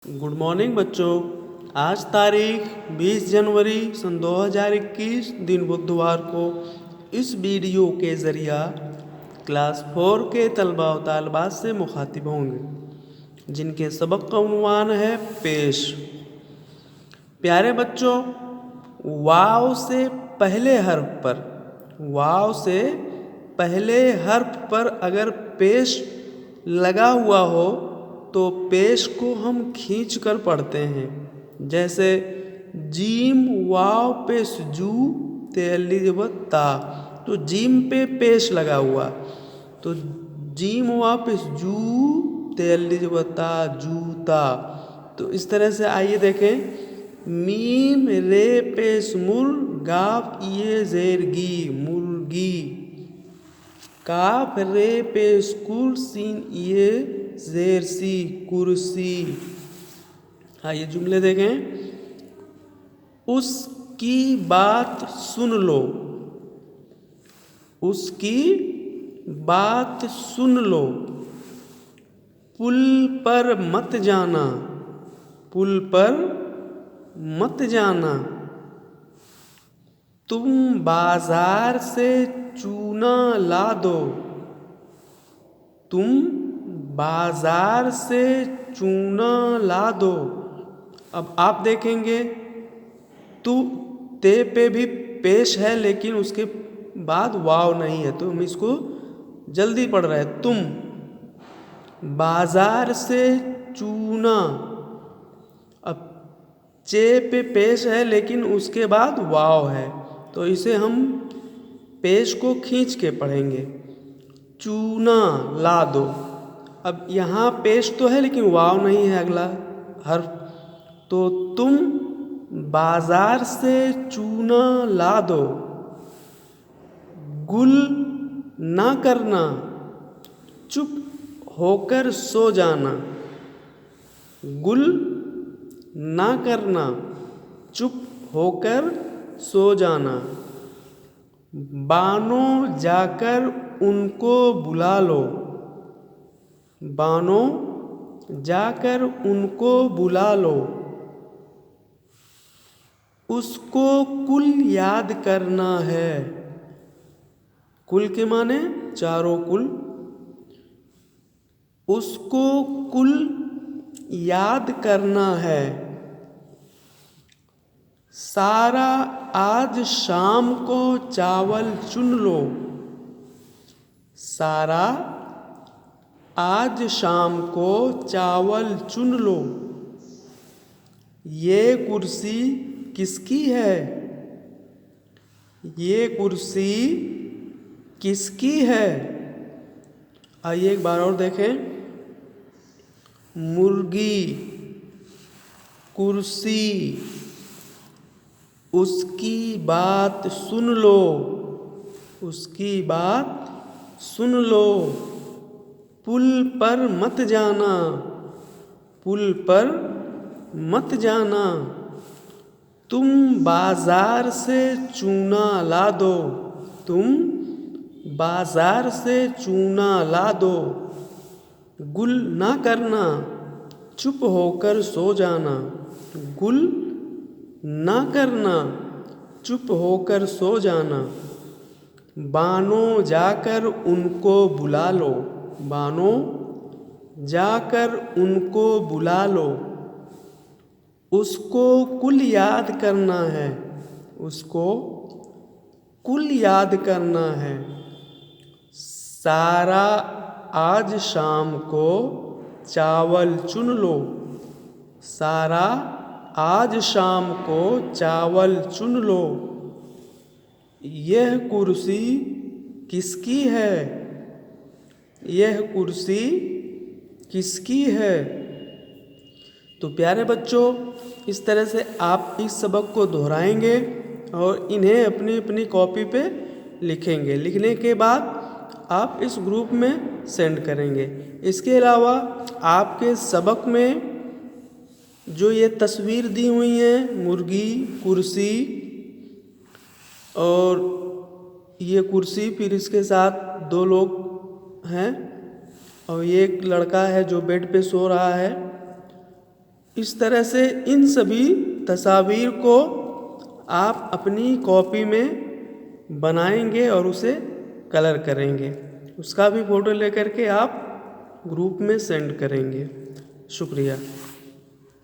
Good morning बच्चों। आज तारीख 20 जनवरी सन 2021 दिन बुधवार को इस वीडियो के ज़रिया क्लास 4 के तलबा व तालबात से मुखातिब होंगे जिनके सबक का उन्वान है पेश। प्यारे बच्चों, वाव से पहले हर्फ पर अगर पेश लगा हुआ हो तो पेश को हम खींच कर पढ़ते हैं। जैसे जीम वाव पेश जू ता, तो जीम पे पेश लगा हुआ, तो जीम वाव पेश जू ता जूता। तो इस तरह से आइए देखें। मीम रे पेश मुर गाफ ये जेर गी मुर्गी, काफ रे पेश कुल सीन ये जेर सी कुर्सी। आइए जुमले देखें। उसकी बात सुन लो, उसकी बात सुन लो। पुल पर मत जाना, पुल पर मत जाना। तुम बाजार से चूना ला दो, तुम बाजार से चूना ला दो। अब आप देखेंगे तू ते पे भी पेश है लेकिन उसके बाद वाव नहीं है, तो हम इसको जल्दी पढ़ रहे हैं। तुम बाजार से चूना, अब चे पे पेश है लेकिन उसके बाद वाव है, तो इसे हम पेश को खींच के पढ़ेंगे। चूना ला दो। अब यहाँ पेश तो है लेकिन वाव नहीं है अगला हर्फ, तो तुम बाजार से चूना ला दो। गुल ना करना, चुप होकर सो जाना। गुल ना करना, चुप होकर सो जाना। बानो जाकर उनको बुला लो, बानो जाकर उनको बुला लो। उसको कुल याद करना है, कुल के माने चारों कुल। उसको कुल याद करना है। सारा आज शाम को चावल चुन लो, सारा आज शाम को चावल चुन लो। ये कुर्सी किसकी है, ये कुर्सी किसकी है। आइए एक बार और देखें। मुर्गी, कुर्सी, उसकी बात सुन लो, उसकी बात सुन लो। पुल पर मत जाना, पुल पर मत जाना। तुम बाजार से चूना ला दो, तुम बाजार से चूना ला दो। गुल ना करना, चुप होकर सो जाना। गुल ना करना, चुप होकर सो जाना। बानो जाकर उनको बुला लो, बानो जाकर उनको बुला लो। उसको कुल याद करना है, उसको कुल याद करना है। सारा आज शाम को चावल चुन लो, सारा आज शाम को चावल चुन लो। यह कुर्सी किसकी है, यह कुर्सी किसकी है। तो प्यारे बच्चों, इस तरह से आप इस सबक को दोहराएंगे और इन्हें अपनी अपनी कॉपी पे लिखेंगे। लिखने के बाद आप इस ग्रुप में सेंड करेंगे। इसके अलावा आपके सबक में जो ये तस्वीर दी हुई है, मुर्गी, कुर्सी और ये कुर्सी, फिर इसके साथ दो लोग हैं और ये एक लड़का है जो बेड पे सो रहा है, इस तरह से इन सभी तस्वीर को आप अपनी कॉपी में बनाएंगे और उसे कलर करेंगे। उसका भी फ़ोटो लेकर के आप ग्रुप में सेंड करेंगे। शुक्रिया।